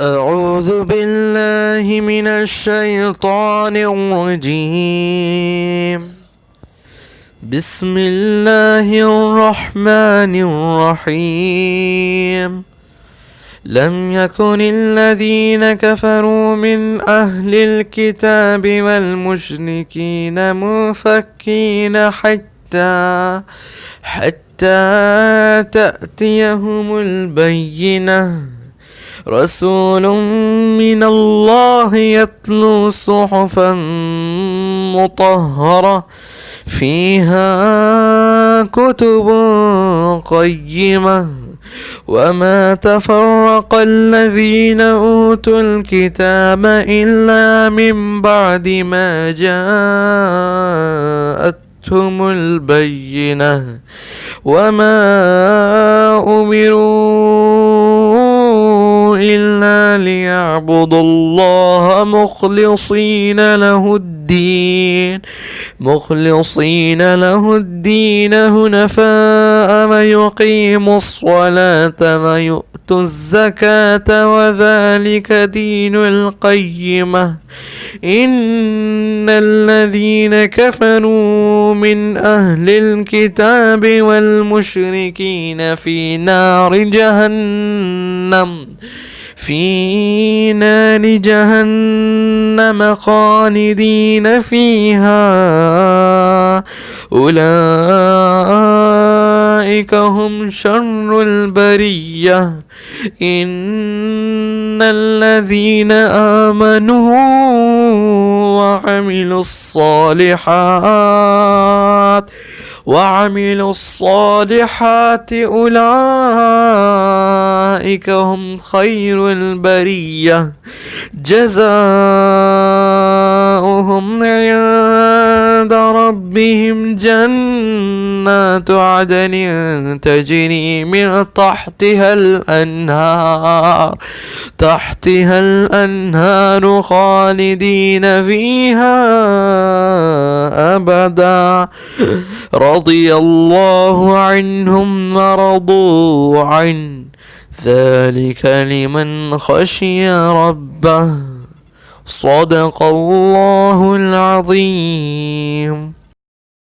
أعوذ بالله من الشيطان الرجيم. بسم الله الرحمن الرحيم. لم يكن الذين كفروا من أهل الكتاب والمشركين منفكين حتى تأتيهم البينة. رسول من الله يتلو صحفا مطهرة فيها كتب قيمة. وما تفرق الذين أوتوا الكتاب إلا من بعد ما جاءتهم البينة. وما أمروا إلا ليعبدوا الله مخلصين له الدين هنفاء ويقيموا الصلاة ويؤتوا الزكاة وذلك دين القيمة. إن الذين كفروا من أهل الكتاب والمشركين في نار جهنم خالدين فيها. أولئك هم شر البرية. إن الذين آمنوا وعملوا الصالحات أولئك هم خير البرية. جزاؤهم عند ربهم جنات عدن تجري من تحتها الأنهار خالدين فيها أبدا. رضي الله عنهم ورضوا عنه ذلك لمن خشي ربه. صدق الله العظيم.